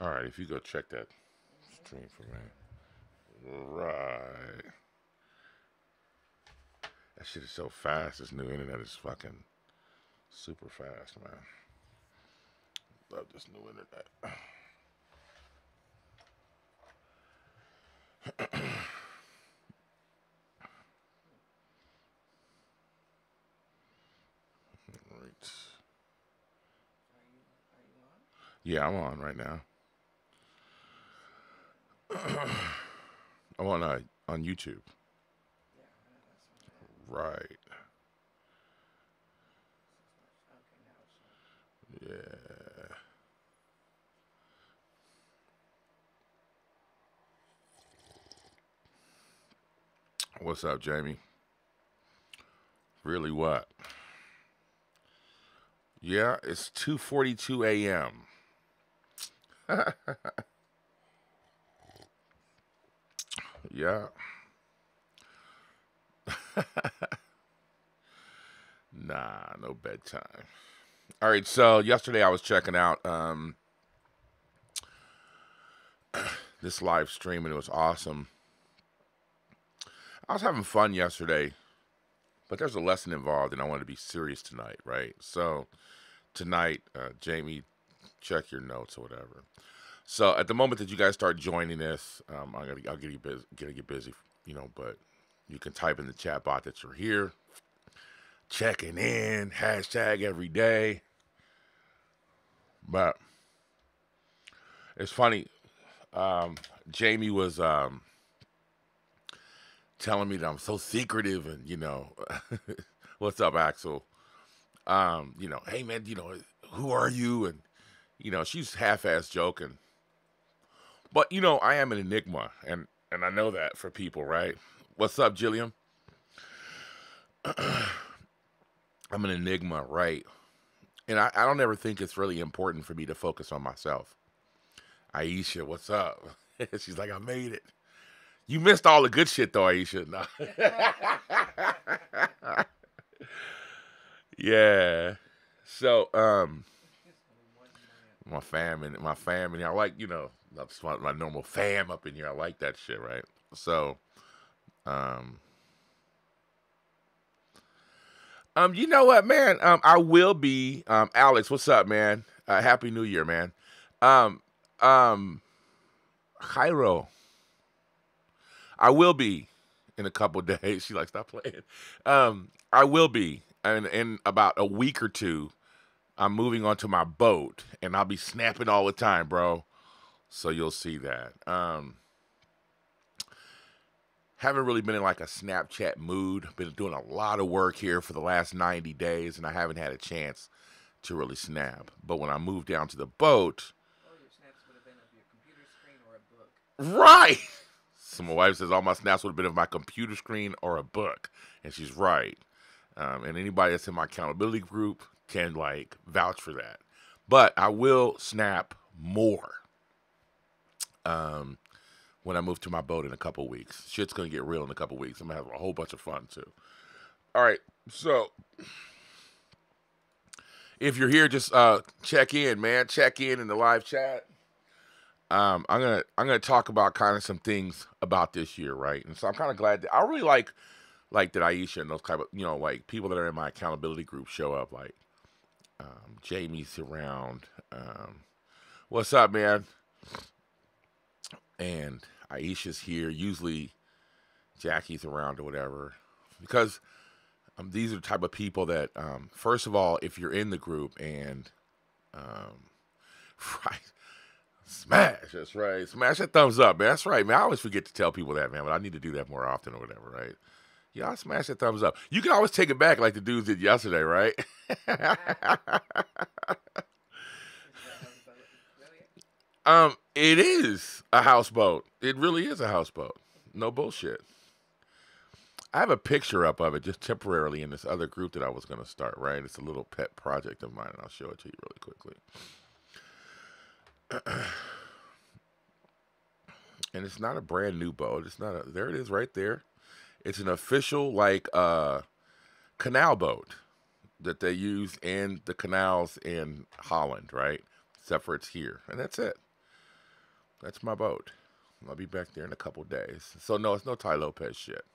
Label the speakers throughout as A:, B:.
A: All right, if you go check that stream for me. Right. That shit is so fast. This new internet is fucking super fast, man. Love this new internet. Right. Yeah, I'm on right now. I'm on YouTube. Right. Yeah. What's up, Jamie? Really what? Yeah, it's 2:42 a.m. Yeah. Nah, no bedtime. All right, so yesterday I was checking out this live stream and it was awesome. I was having fun yesterday, but there's a lesson involved and I want to be serious tonight, right? So tonight, Jamie, check your notes or whatever. So at the moment that you guys start joining this, I'll get you busy, get busy, but you can type in the chat bot that you're here, checking in, hashtag every day. But it's funny. Um, Jamie was telling me that I'm so secretive, and what's up, Axel? Hey man, who are you? And she's half-ass joking, but I am an enigma, and I know that for people, right? What's up, Jillian? I'm an enigma, right? And I don't ever think it's really important for me to focus on myself. Aisha, what's up? She's like, I made it. You missed all the good shit though, Aisha. No. Yeah. So, my family. I like, that's my normal fam up in here. I like that shit, right? So, um, you know what, man? I will be, Alex. What's up, man? Happy New Year, man. Um, um, Cairo. I will be in a couple days. She like stop playing. I will be in about a week or two. I'm moving onto my boat, and I'll be snapping all the time, bro. So you'll see that. Haven't really been in like a Snapchat mood. Been doing a lot of work here for the last 90 days, and I haven't had a chance to really snap. But when I move down to the boat, right. So my wife says all my snaps would have been of my computer screen or a book, and she's right. And anybody that's in my accountability group can like vouch for that. But I will snap more um, when I move to my boat in a couple weeks. Shit's gonna get real in a couple weeks. I'm gonna have a whole bunch of fun too. All right, so if you're here, just check in, man. Check in the live chat. I'm gonna talk about kind of some things about this year, right? And so I'm kind of glad that I really like that Aisha and those type of like people that are in my accountability group show up. Like Jamie's around. What's up, man? And Aisha's here. Usually Jackie's around or whatever, because these are the type of people that first of all, if you're in the group and um, right. Smash, that's right. Smash that thumbs up, man. That's right, man. I always forget to tell people that, man, but I need to do that more often or whatever, right? Y'all smash that thumbs up. You can always take it back like the dudes did yesterday, right? It is a houseboat. It really is a houseboat. No bullshit. I have a picture up of it just temporarily in this other group that I was going to start, right? It's a little pet project of mine, and I'll show it to you really quickly. And it's not a brand new boat. It's not a. There it is, right there. It's an official like canal boat that they use in the canals in Holland, right? Except for it's here, and that's it. That's my boat. I'll be back there in a couple days. So no, it's no Ty Lopez shit.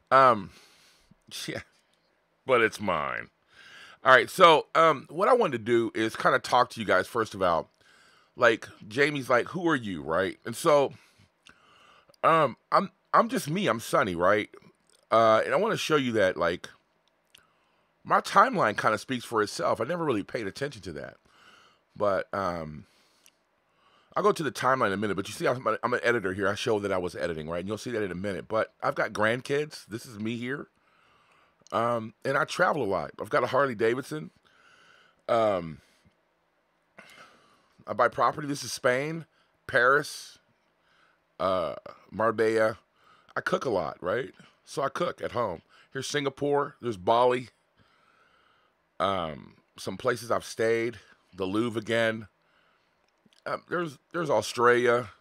A: Um, yeah, but it's mine. All right. So what I wanted to do is kind of talk to you guys first about like Jamie's like, who are you, right? And so I'm just me. I'm Sonny, right? And I want to show you that like my timeline kind of speaks for itself. I never really paid attention to that, but I'll go to the timeline in a minute. But you see, I'm an editor here. I show that I was editing, right? And you'll see that in a minute. But I've got grandkids. This is me here, and I travel a lot. I've got a Harley Davidson. Um, I buy property. This is Spain, Paris, Marbella. I cook a lot, right? So I cook at home. Here's Singapore. There's Bali. Some places I've stayed. The Louvre again. There's Australia.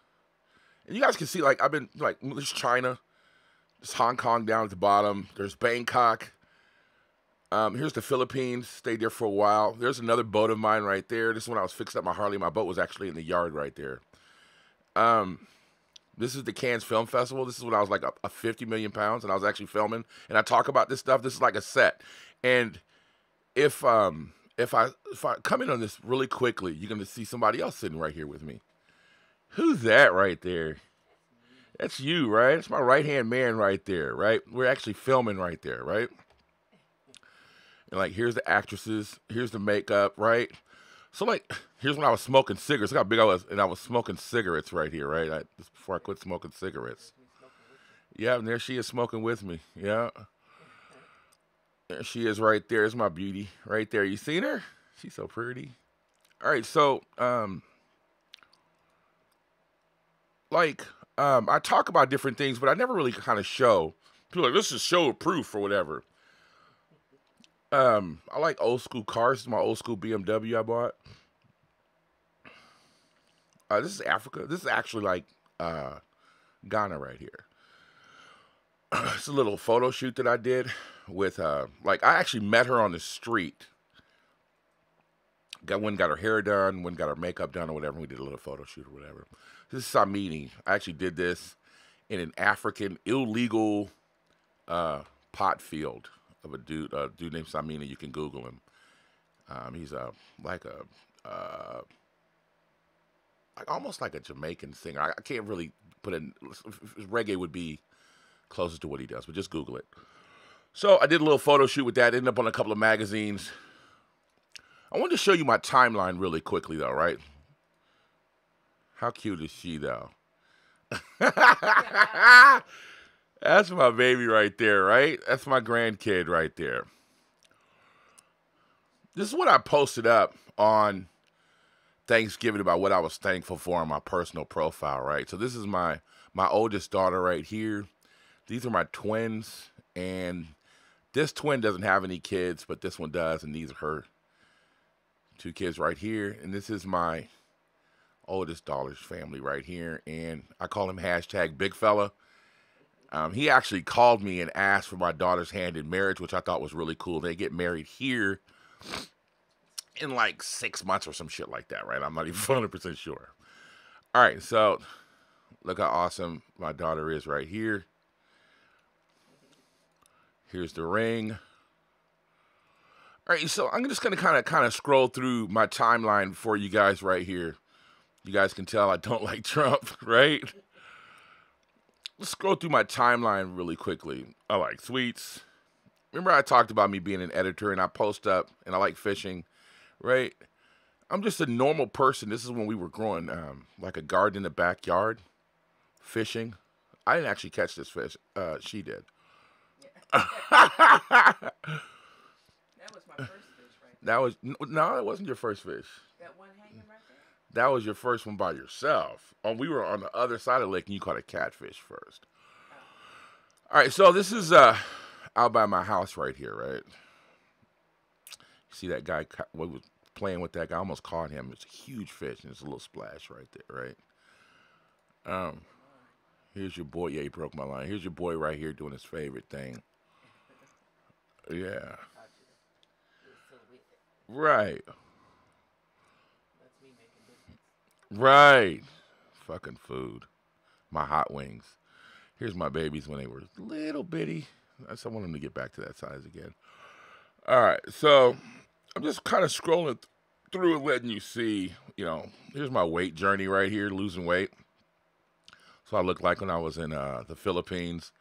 A: And you guys can see, like, I've been, like, there's China. There's Hong Kong down at the bottom. There's Bangkok. Here's the Philippines. Stayed there for a while. There's another boat of mine right there. This is when I was fixing up my Harley. My boat was actually in the yard right there. This is the Cannes Film Festival. This is when I was like a 50 million pounds, and I was actually filming. And I talk about this stuff. This is like a set. And if I come in on this really quickly, you're gonna see somebody else sitting right here with me. Who's that right there? That's you, right? It's my right-hand man right there, right? We're actually filming right there, right? And like, here's the actresses, here's the makeup, right? So like, here's when I was smoking cigarettes. Look how big I was, and I was smoking cigarettes right here, right? Just before I quit smoking cigarettes. Yeah, and there she is smoking with me. Yeah. There she is right there. Is my beauty right there. You seen her? She's so pretty. All right, so I talk about different things, but I never really kind of show. People are like, this is show proof or whatever. I like old school cars. This is my old school BMW I bought. This is Africa. This is actually like Ghana right here. It's a little photo shoot that I did with like I actually met her on the street. Got her hair done, one got her makeup done or whatever. We did a little photo shoot or whatever. This is Samini. I actually did this in an African illegal pot field of a dude named Samini. You can Google him. He's like almost like a Jamaican singer. I can't really put in reggae would be closest to what he does, but just Google it. So I did a little photo shoot with that. Ended up on a couple of magazines. I wanted to show you my timeline really quickly, though, right? How cute is she, though? That's my baby right there, right? That's my grandkid right there. This is what I posted up on Thanksgiving about what I was thankful for on my personal profile, right? So this is my oldest daughter right here. These are my twins, and this twin doesn't have any kids, but this one does, and these are her two kids right here. And this is my oldest daughter's family right here, and I call him hashtag big fella. He actually called me and asked for my daughter's hand in marriage, which I thought was really cool. They get married here in like 6 months or some shit like that, right? I'm not even 100% sure. All right, so look how awesome my daughter is right here. Here's the ring. All right, so I'm just gonna kind of scroll through my timeline for you guys right here. You guys can tell I don't like Trump, right? Let's scroll through my timeline really quickly. I like sweets. Remember I talked about me being an editor and I post up and I like fishing, right? I'm just a normal person. This is when we were growing like a garden in the backyard, fishing. I didn't actually catch this fish. She did.
B: That was my first fish, right?
A: That was no, it wasn't your first fish.
B: That one hanging right there?
A: That was your first one by yourself. Oh, we were on the other side of the lake and you caught a catfish first. Oh. All right, so this is out by my house right here, right? You see that guy was playing with that guy? I almost caught him. It's a huge fish and it's a little splash right there, right? Here's your boy. Yeah, he broke my line. Here's your boy right here doing his favorite thing. Yeah. Right.
B: That's me making business.
A: Right. fucking food. My hot wings. Here's my babies when they were little bitty. I just want them to get back to that size again. All right, so I'm just kind of scrolling through and letting you see, here's my weight journey right here, losing weight. So I looked like when I was in the Philippines,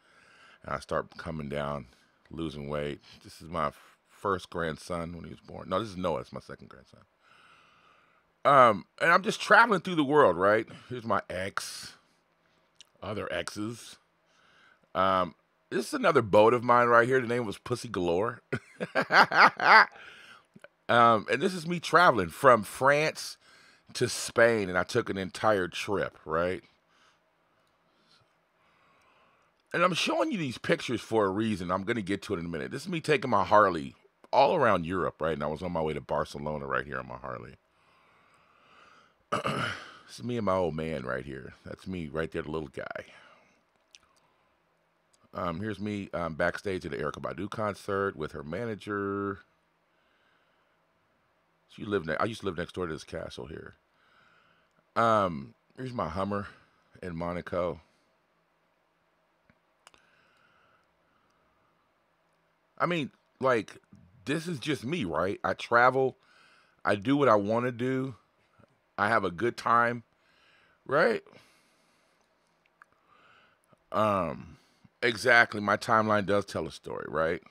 A: and I start coming down, losing weight. This is my first grandson when he was born. No, this is Noah. It's my second grandson. And I'm just traveling through the world, right? Here's my ex, other exes. This is another boat of mine right here. The name was Pussy Galore. And this is me traveling from France to Spain, and I took an entire trip, right? And I'm showing you these pictures for a reason. I'm going to get to it in a minute. This is me taking my Harley all around Europe, right? And I was on my way to Barcelona right here on my Harley. This is me and my old man right here. That's me right there, the little guy. Here's me backstage at the Erykah Badu concert with her manager. I used to live next door to this castle here. Here's my Hummer in Monaco. I mean, like, this is just me, right? I travel. I do what I want to do. I have a good time, right? Exactly. My timeline does tell a story, right?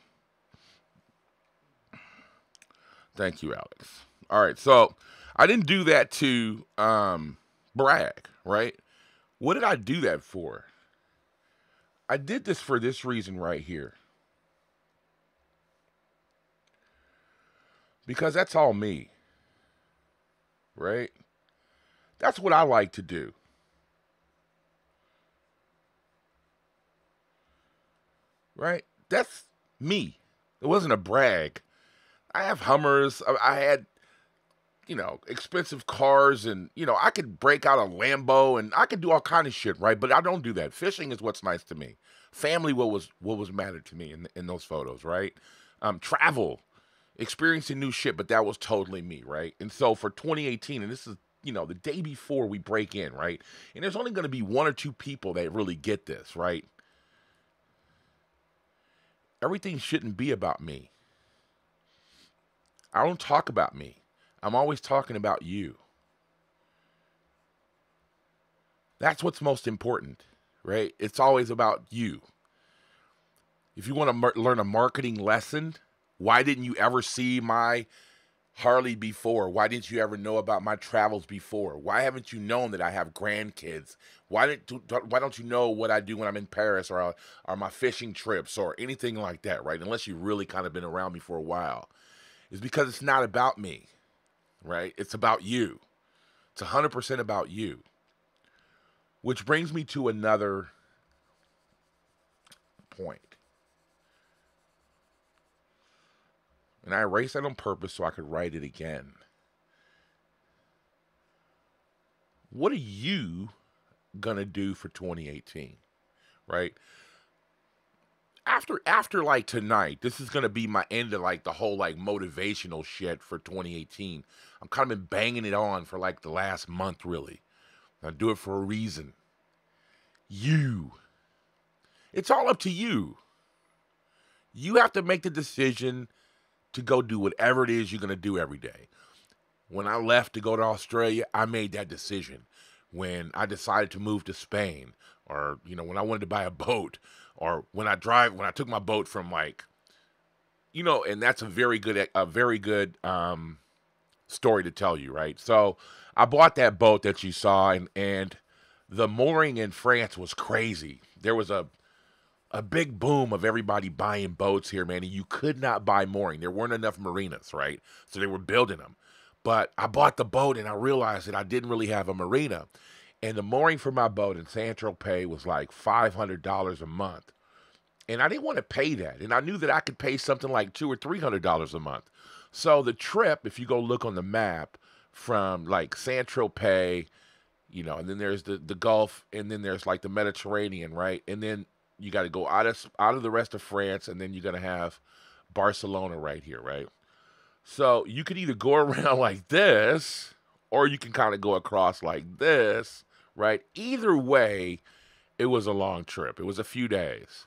A: Thank you, Alex. All right, so I didn't do that to brag, right? What did I do that for? I did this for this reason right here. Because that's all me, right? That's what I like to do. Right? That's me. It wasn't a brag. I have Hummers. I had, expensive cars, and, I could break out a Lambo, and I could do all kind of shit, right? But I don't do that. Fishing is what's nice to me. Family, what was mattered to me in those photos, right? Travel, experiencing new shit, but that was totally me, right? And so for 2018, and this is, the day before we break in, right? And there's only going to be one or two people that really get this, right? Everything shouldn't be about me. I don't talk about me. I'm always talking about you. That's what's most important, right? It's always about you. If you want to learn a marketing lesson, why didn't you ever see my Harley before? Why didn't you ever know about my travels before? Why haven't you known that I have grandkids? Why don't you know what I do when I'm in Paris or my fishing trips or anything like that, right? Unless you've really kind of been around me for a while. It's because it's not about me, right? It's about you. It's 100% about you. Which brings me to another point. And I erased that on purpose so I could write it again. What are you going to do for 2018? Right? After like tonight, this is going to be my end of like the whole like motivational shit for 2018. I'm kind of been banging it on for like the last month, really. I do it for a reason. You. It's all up to you. You have to make the decision to go do whatever it is you're going to do every day. When I left to go to Australia, I made that decision. When I decided to move to Spain, or, when I wanted to buy a boat, or when I took my boat from like, and that's a very good story to tell you, right? So I bought that boat that you saw, and the mooring in France was crazy. There was a big boom of everybody buying boats here, man, and you could not buy mooring. There weren't enough marinas, right? So they were building them. But I bought the boat, and I realized that I didn't really have a marina. And the mooring for my boat in Saint-Tropez was like $500 a month. And I didn't want to pay that. And I knew that I could pay something like $200 or $300 a month. So the trip, if you go look on the map, from like Saint-Tropez, and then there's the Gulf, and then there's like the Mediterranean, right? And then you got to go out of the rest of France, and then you're going to have Barcelona right here, right? So you could either go around like this, or you can kind of go across like this, right? Either way, it was a long trip. It was a few days.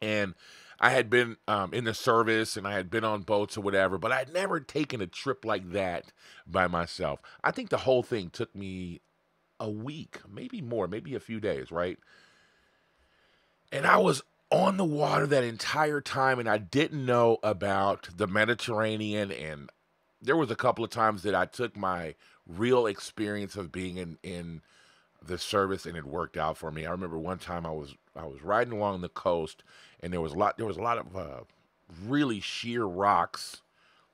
A: And I had been in the service and I had been on boats or whatever, but I'd never taken a trip like that by myself. I think the whole thing took me a week, maybe more, maybe a few days, right? And I was on the water that entire time and I didn't know about the Mediterranean. And there was a couple of times that I took my real experience of being in the service and it worked out for me. I remember one time I was riding along the coast and there was a lot of really sheer rocks,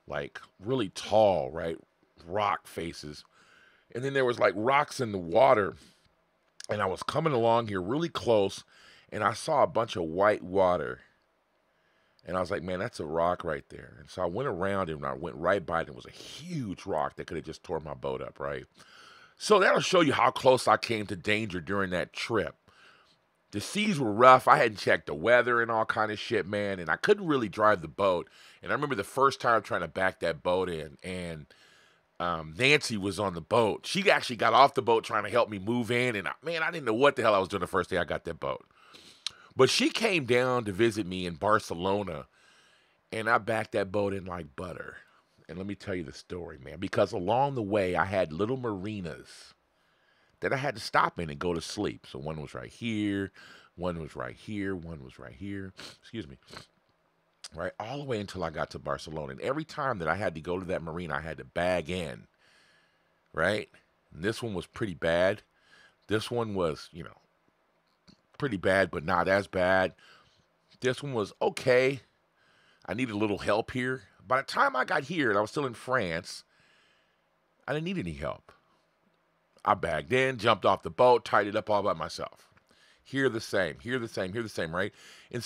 A: like really tall, right? Rock faces. And then there was like rocks in the water and I was coming along here really close and I saw a bunch of white water. And I was like, man, that's a rock right there. And so I went around it and I went right by it. And it was a huge rock that could have just tore my boat up, right? So that'll show you how close I came to danger during that trip. The seas were rough. I hadn't checked the weather and all kind of shit, man. And I couldn't really drive the boat. And I remember the first time trying to back that boat in. And Nancy was on the boat. She actually got off the boat trying to help me move in. And man, I didn't know what the hell I was doing the first day I got that boat. But she came down to visit me in Barcelona, and I backed that boat in like butter. And let me tell you the story, man, because along the way, I had little marinas that I had to stop in and go to sleep. So one was right here, one was right here, one was right here. Excuse me. Right, all the way until I got to Barcelona. And every time that I had to go to that marina, I had to bag in, right? And this one was pretty bad. This one was, pretty bad, but not as bad. This one was okay. I needed a little help here. By the time I got here, and I was still in France, I didn't need any help. I bagged in, jumped off the boat, tied it up all by myself. Here the same, here the same, here the same, right? And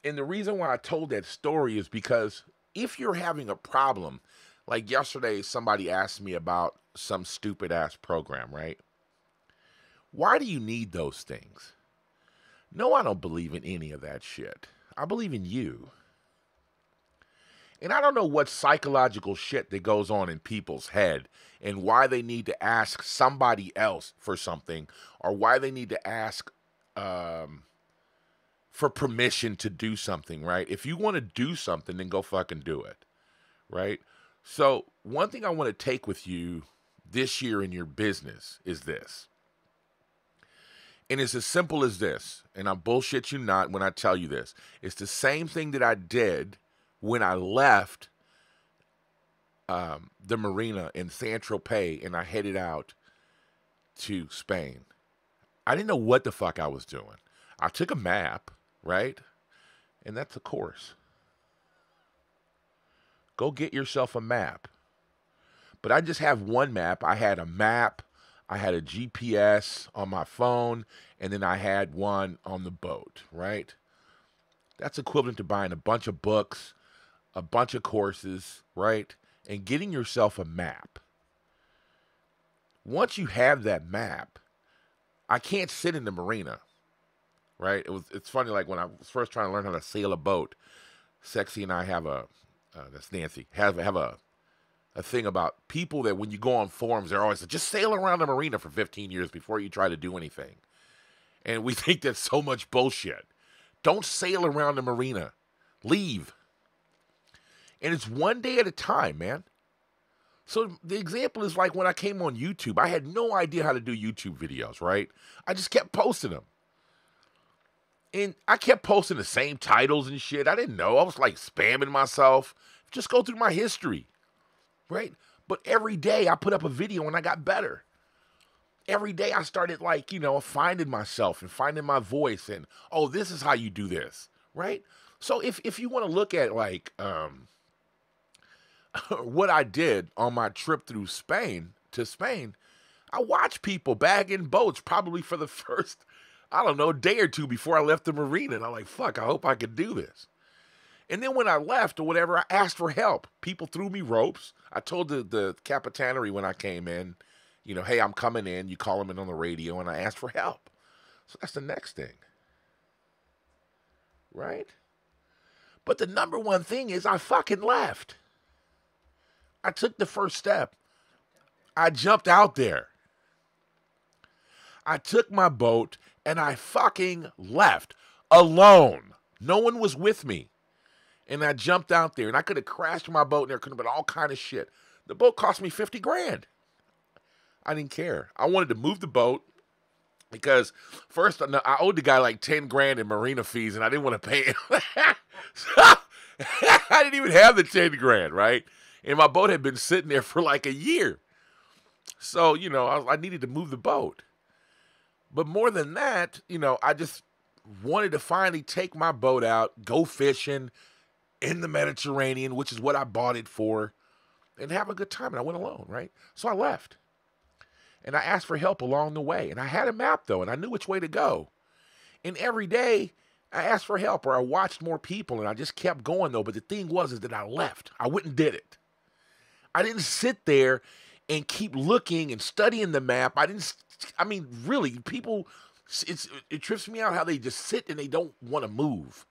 A: the reason why I told that story is because if you're having a problem, like yesterday, somebody asked me about some stupid ass program, right? Why do you need those things? No, I don't believe in any of that shit. I believe in you. And I don't know what psychological shit that goes on in people's head and why they need to ask somebody else for something or why they need to ask for permission to do something, right? If you want to do something, then go fucking do it, right? So one thing I want to take with you this year in your business is this. And it's as simple as this, and I bullshit you not when I tell you this. It's the same thing that I did when I left the marina in Saint-Tropez and I headed out to Spain. I didn't know what the fuck I was doing. I took a map, right? And that's a course. Go get yourself a map. But I just have one map. I had a map. I had a GPS on my phone, and then I had one on the boat, right? That's equivalent to buying a bunch of books, a bunch of courses, right? And getting yourself a map. Once you have that map, I can't sit in the marina, right? It's funny, like when I was first trying to learn how to sail a boat, Sexy and I have that's Nancy, have a thing about people that when you go on forums, they're always like, just sail around the marina for 15 years before you try to do anything. And we think that's so much bullshit. Don't sail around the marina. Leave. And it's one day at a time, man. So the example is like when I came on YouTube, I had no idea how to do YouTube videos, right? I just kept posting them. And I kept posting the same titles and shit. I didn't know. I was like spamming myself. Just go through my history. Right? But every day I put up a video and I got better. Every day I started finding myself and finding my voice and, oh, this is how you do this. Right? So if you want to look at what I did on my trip through Spain, I watched people bag in boats probably for the first, I don't know, day or two before I left the marina. And I'm like, fuck, I hope I can do this. And then when I left or whatever, I asked for help. People threw me ropes. I told the Capitanery when I came in, hey, I'm coming in. You call them in on the radio, and I asked for help. So that's the next thing. Right? But the number one thing is I fucking left. I took the first step. I jumped out there. I took my boat and I fucking left alone. No one was with me. And I jumped out there and I could have crashed my boat and there could have been all kind of shit. The boat cost me 50 grand. I didn't care. I wanted to move the boat because first I owed the guy like 10 grand in marina fees and I didn't want to pay him. So, I didn't even have the 10 grand, right? And my boat had been sitting there for like a year. So, I needed to move the boat. But more than that, I just wanted to finally take my boat out, go fishing in the Mediterranean, which is what I bought it for, and have a good time. And I went alone, right? So I left. And I asked for help along the way. And I had a map, though, and I knew which way to go. And every day, I asked for help or I watched more people, and I just kept going, though. But the thing was that I left. I went and did it. I didn't sit there and keep looking and studying the map. Really, people, it trips me out how they just sit and they don't want to move.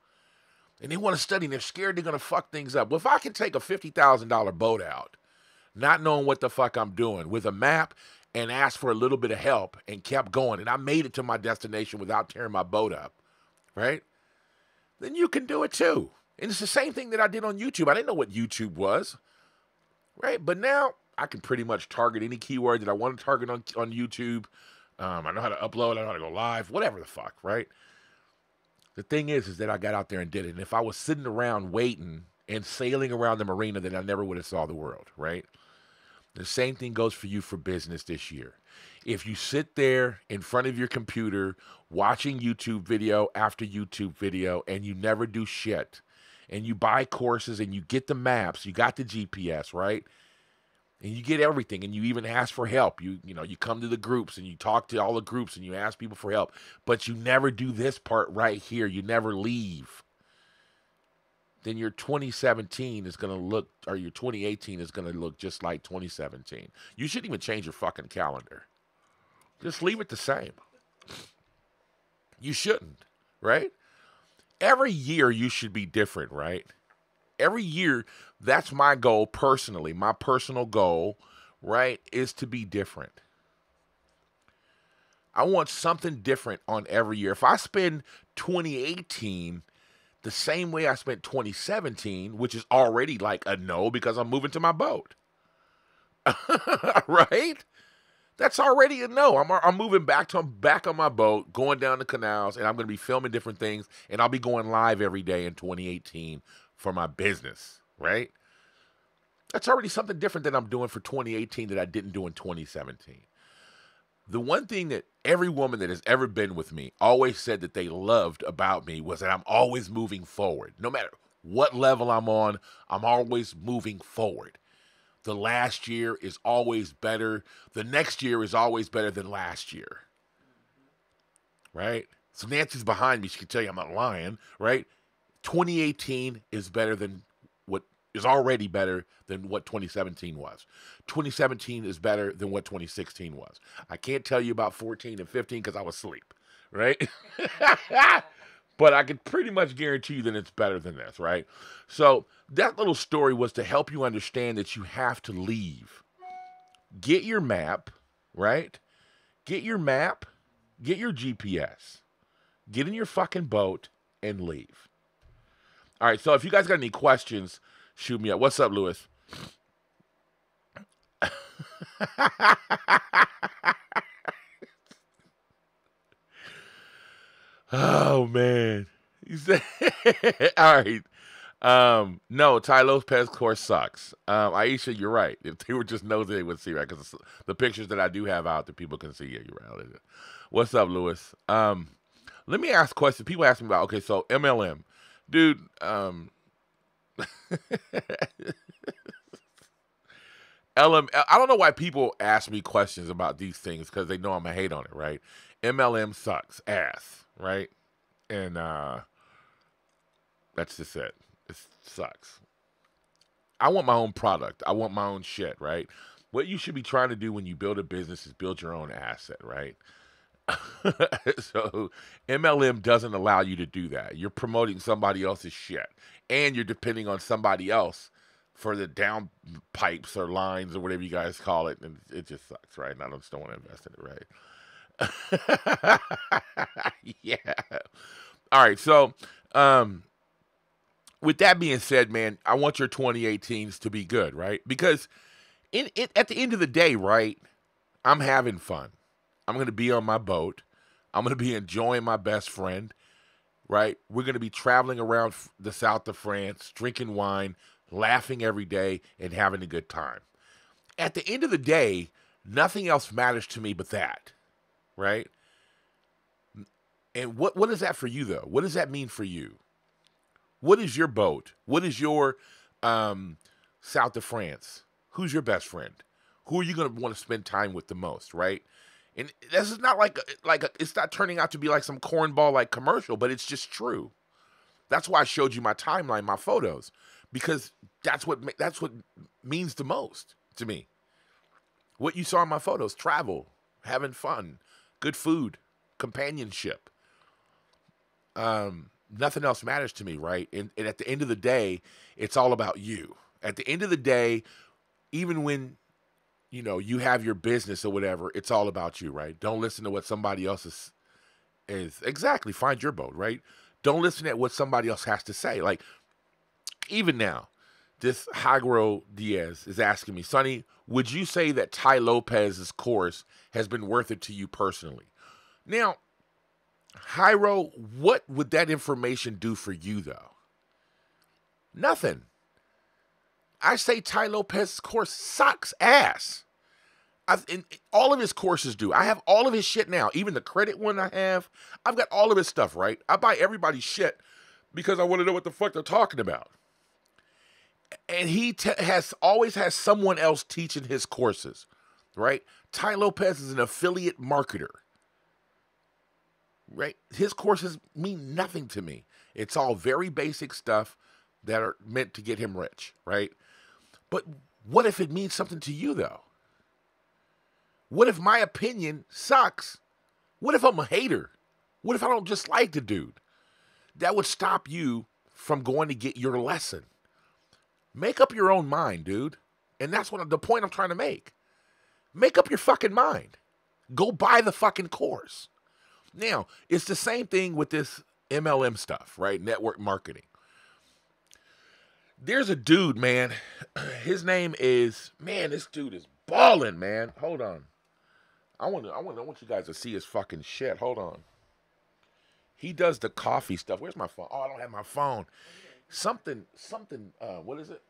A: And they want to study and they're scared they're going to fuck things up. Well, if I can take a $50,000 boat out, not knowing what the fuck I'm doing, with a map and ask for a little bit of help and kept going, and I made it to my destination without tearing my boat up, right? Then you can do it too. And it's the same thing that I did on YouTube. I didn't know what YouTube was, right? But now I can pretty much target any keyword that I want to target on YouTube. I know how to upload. I know how to go live, whatever the fuck, right? The thing is that I got out there and did it. And if I was sitting around waiting and sailing around the marina, then I never would have saw the world, right? The same thing goes for you for business this year. If you sit there in front of your computer watching YouTube video after YouTube video and you never do shit, and you buy courses and you get the maps, you got the GPS, right? And you get everything, and you even ask for help. You come to the groups and you talk to all the groups and you ask people for help, but you never do this part right here. You never leave. Then your 2017 is going to look, or your 2018 is going to look just like 2017. You shouldn't even change your fucking calendar. Just leave it the same. You shouldn't, right? Every year you should be different, right? Every year, that's my goal personally. My personal goal, right, is to be different. I want something different on every year. If I spend 2018 the same way I spent 2017, which is already like a no because I'm moving to my boat, right? That's already a no. I'm moving back on my boat, going down the canals, and I'm going to be filming different things, and I'll be going live every day in 2018 for my business, right? That's already something different that I'm doing for 2018 that I didn't do in 2017. The one thing that every woman that has ever been with me always said that they loved about me was that I'm always moving forward. No matter what level I'm on, I'm always moving forward. The last year is always better. The next year is always better than last year. Right? So Nancy's behind me. She can tell you I'm not lying, right? 2018 is better than what is already better than what 2017 was. 2017 is better than what 2016 was. I can't tell you about 14 and 15 because I was asleep, right? But I can pretty much guarantee you that it's better than this, right? So that little story was to help you understand that you have to leave. Get your map, right? Get your map, get your GPS, get in your fucking boat, and leave. All right, so if you guys got any questions, shoot me up. What's up, Lewis? Oh, man. He said, all right. No, Ty Lopez course sucks. Aisha, you're right. If they were just nosy, they would see, right? Because the pictures that I do have out that people can see, yeah, you're right. What's up, Lewis? Let me ask questions. People ask me about, okay, so MLM. Dude, LM, I don't know why people ask me questions about these things because they know I'm a hate on it, right? MLM sucks ass, right? And that's just it. It sucks. I want my own product. I want my own shit, right? What you should be trying to do when you build a business is build your own asset, right? So MLM doesn't allow you to do that. You're promoting somebody else's shit, and you're depending on somebody else for the down pipes or lines or whatever you guys call it, and it just sucks, right? And I just don't want to invest in it, right? Yeah. All right. So, um, with that being said, man, I want your 2018s to be good, right? Because at the end of the day, right, I'm having fun. I'm going to be on my boat. I'm going to be enjoying my best friend, right? We're going to be traveling around the south of France, drinking wine, laughing every day, and having a good time. At the end of the day, nothing else matters to me but that, right? And what is that for you, though? What does that mean for you? What is your boat? What is your um, south of France? Who's your best friend? Who are you going to want to spend time with the most, right? And this is not it's not turning out to be like some cornball like commercial, but it's just true. That's why I showed you my timeline, my photos, because that's what means the most to me. What you saw in my photos: travel, having fun, good food, companionship. Nothing else matters to me, right? And at the end of the day, it's all about you. At the end of the day, even when you have your business or whatever, it's all about you, right? Don't listen to what somebody else is exactly. Find your boat, right? Don't listen to what somebody else has to say. Like even now, this Hagro Diaz is asking me, Sonny, would you say that Ty Lopez's course has been worth it to you personally? Now, Hyro, what would that information do for you, though? Nothing. I say Ty Lopez's course sucks ass. All of his courses do. I have all of his shit now. Even the credit one I have. I've got all of his stuff, right? I buy everybody's shit because I want to know what the fuck they're talking about. And he always has someone else teaching his courses, right? Ty Lopez is an affiliate marketer, right? His courses mean nothing to me. It's all very basic stuff that are meant to get him rich, right? But what if it means something to you, though? What if my opinion sucks? What if I'm a hater? What if I don't just like the dude? That would stop you from going to get your lesson. Make up your own mind, dude. And that's the point I'm trying to make. Make up your fucking mind. Go buy the fucking course. Now, it's the same thing with this MLM stuff, right? Network marketing. There's a dude, man. His name is, man, this dude is balling, man. Hold on. I want you guys to see his fucking shit. Hold on. He does the coffee stuff. Where's my phone? Oh, I don't have my phone. Something, what is it?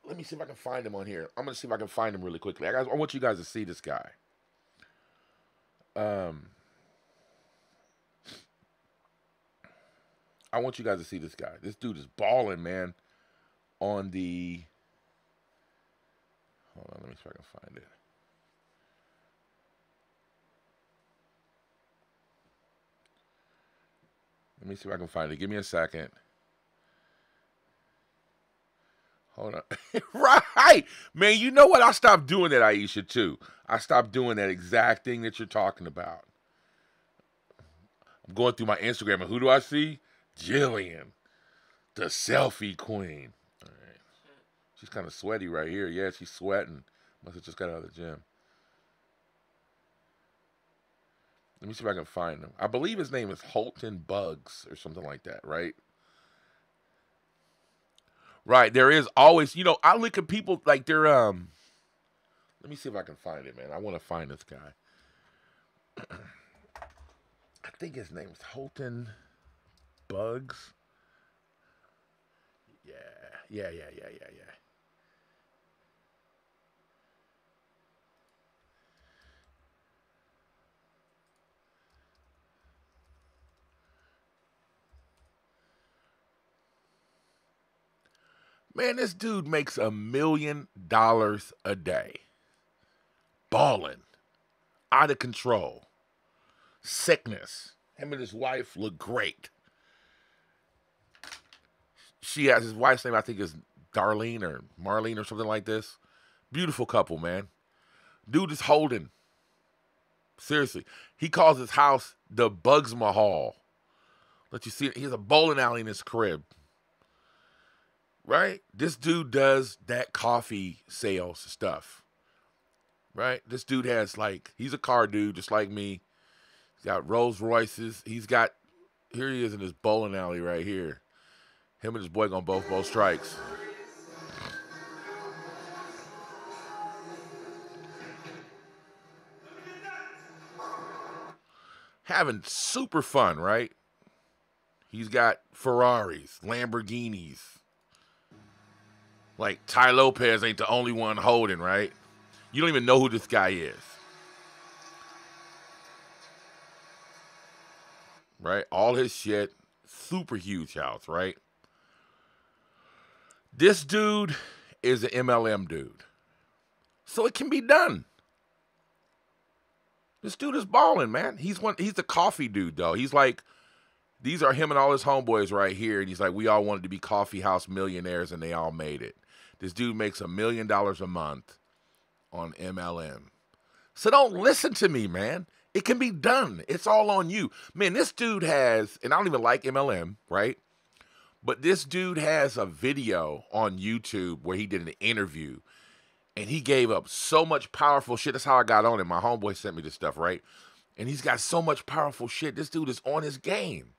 A: Let me see if I can find him on here. I'm going to see if I can find him really quickly. I want you guys to see this guy. I want you guys to see this guy. This dude is balling, man. On the, hold on, let me see if I can find it. Let me see if I can find it. Give me a second. Hold on. Right. Man, you know what? I stopped doing that, Aisha, too. I stopped doing that exact thing that you're talking about. I'm going through my Instagram, and who do I see? Jillian, the selfie queen. All right. She's kind of sweaty right here. Yeah, she's sweating. Must have just got out of the gym. Let me see if I can find him. I believe his name is Holton Bugs or something like that, right? Right. There is always, I look at people like they're let me see if I can find it, man. I want to find this guy. I think his name is Holton Bugs. Yeah. Man, this dude makes $1 million a day. Balling. Out of control. Sickness. Him and his wife look great. She has his wife's name, I think, is Darlene or Marlene or something like this. Beautiful couple, man. Dude is holding. Seriously. He calls his house the Bugs Mahal. Let you see it. He has a bowling alley in his crib. Right? This dude does that coffee sales stuff. Right? This dude has he's a car dude just like me. He's got Rolls Royces. Here he is in this bowling alley right here. Him and his boy gonna both strikes. Having super fun, right? He's got Ferraris, Lamborghinis. Like, Ty Lopez ain't the only one holding, right? You don't even know who this guy is. Right? All his shit, super huge house, right? This dude is an MLM dude. So it can be done. This dude is balling, man. He's a coffee dude, though. He's like, these are him and all his homeboys right here. And he's like, we all wanted to be coffee house millionaires, and they all made it. This dude makes $1 million a month on MLM. So don't listen to me, man. It can be done. It's all on you. Man, this dude has, and I don't even like MLM, right? But this dude has a video on YouTube where he did an interview. And he gave up so much powerful shit. That's how I got on it. My homeboy sent me this stuff, right? And he's got so much powerful shit. This dude is on his game,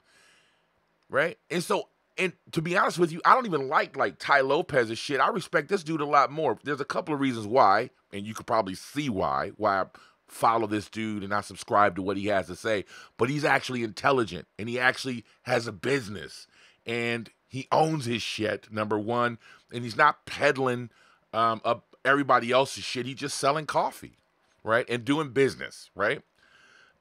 A: right? And so, and to be honest with you, I don't even like Ty Lopez's shit. I respect this dude a lot more. There's a couple of reasons why, and you could probably see why I follow this dude and I subscribe to what he has to say. But he's actually intelligent, and he actually has a business, and he owns his shit, number one. And he's not peddling up everybody else's shit. He's just selling coffee, right? And doing business, right?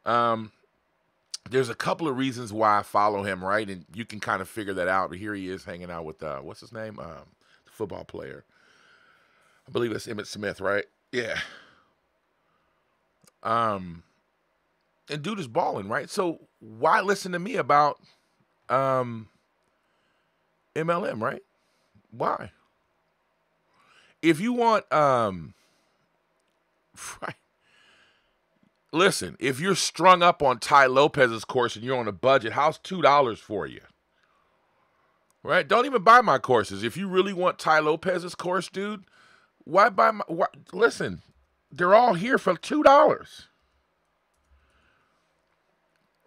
A: There's a couple of reasons why I follow him, right? And you can kind of figure that out. But here he is hanging out with, what's his name? The football player. I believe it's Emmitt Smith, right? Yeah. And dude is balling, right? So why listen to me about MLM, right? Why? If you want, right. Listen, if you're strung up on Ty Lopez's course and you're on a budget, how's $2 for you? Right? Don't even buy my courses. If you really want Ty Lopez's course, dude, why buy my... listen, they're all here for $2.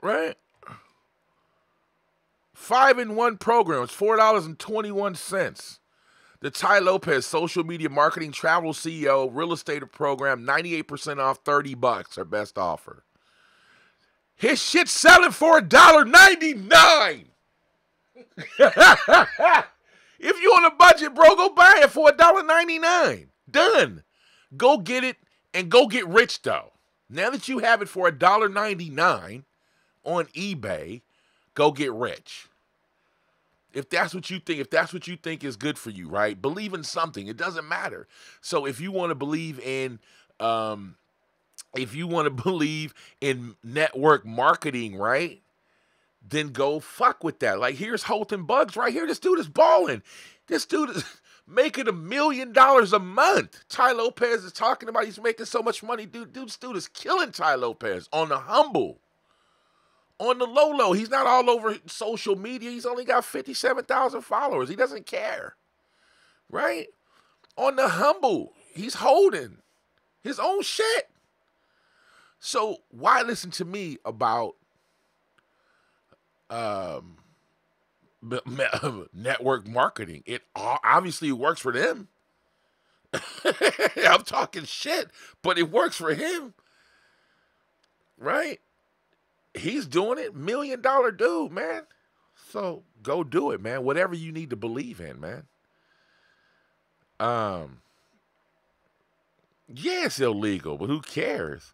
A: Right? 5-in-1 program. It's $4.21. The Ty Lopez social media marketing travel CEO real estate program, 98% off, $30, our best offer. His shit's selling for $1.99. If you on a budget, bro, go buy it for $1.99. Done. Go get it and go get rich, though. Now that you have it for $1.99 on eBay, go get rich. If that's what you think is good for you, right? Believe in something. It doesn't matter. So if you want to believe in network marketing, right? Then go fuck with that. Like, here's Holton Bugs right here. This dude is balling. This dude is making $1 million a month. Ty Lopez is talking about he's making so much money. This dude is killing Ty Lopez on the humble. On the low, he's not all over social media. He's only got 57,000 followers. He doesn't care, right? On the humble, he's holding his own shit. So why listen to me about network marketing? It obviously works for them. I'm talking shit, but it works for him, right? He's doing it. $1 million dude, man. So go do it, man. Whatever you need to believe in, man. Yeah, it's illegal, but who cares?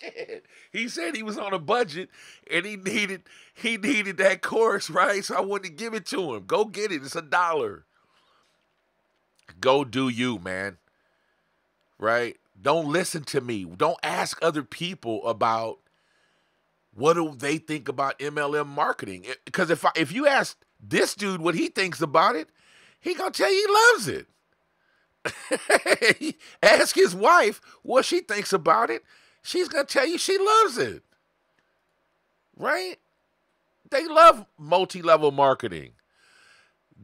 A: Shit. He said he was on a budget and he needed that course, right? So I wanted to give it to him. Go get it. It's $1. Go do you, man. Right? Don't listen to me. Don't ask other people about what do they think about MLM marketing. Because if you ask this dude what he thinks about it, he gonna tell you he loves it. Ask his wife what she thinks about it. She's gonna tell you she loves it. Right? They love multi-level marketing.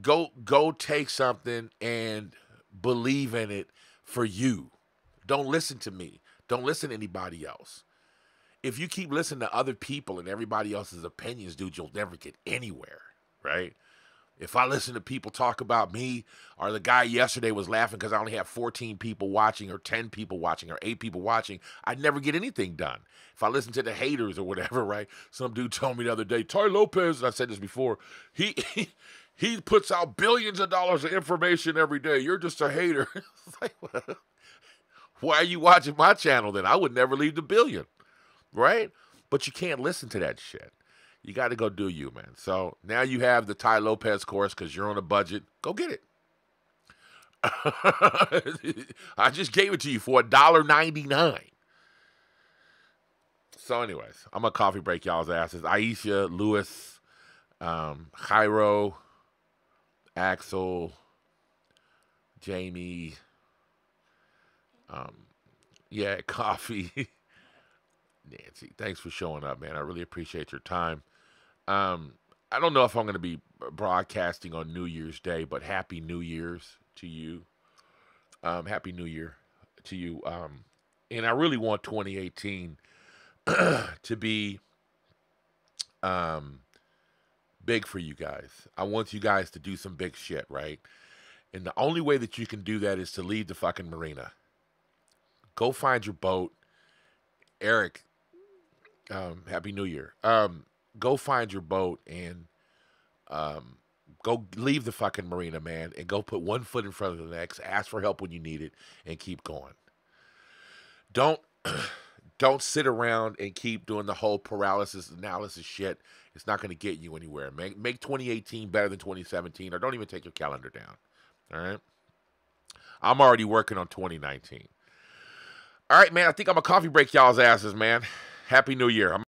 A: Go take something and believe in it for you. Don't listen to me. Don't listen to anybody else. If you keep listening to other people and everybody else's opinions, dude, you'll never get anywhere, right? If I listen to people talk about me, or the guy yesterday was laughing because I only have 14 people watching, or 10 people watching, or 8 people watching, I'd never get anything done. If I listen to the haters or whatever, right? Some dude told me the other day, Ty Lopez, and I said this before, he puts out billions of dollars of information every day. You're just a hater. It's like, well, why are you watching my channel then? I would never leave the billion, right? But you can't listen to that shit. You got to go do you, man. So now you have the Ty Lopez course because you're on a budget. Go get it. I just gave it to you for $1.99. So anyways, I'm going to coffee break y'all's asses. Aisha, Lewis, Jairo, Axel, Jamie, yeah, coffee. Nancy, thanks for showing up, man. I really appreciate your time. I don't know if I'm going to be broadcasting on New Year's Day, but Happy New Year's to you. Happy New Year to you. And I really want 2018 to be big for you guys. I want you guys to do some big shit, right? And the only way that you can do that is to leave the fucking marina. Go find your boat. Eric, Happy New Year. Go find your boat and go leave the fucking marina, man, and go put one foot in front of the next. Ask for help when you need it, and keep going. Don't sit around and keep doing the whole paralysis analysis shit. It's not going to get you anywhere. Make 2018 better than 2017, or don't even take your calendar down. All right? I'm already working on 2019. All right, man. I think I'm a coffee break y'all's asses, man. Happy New Year.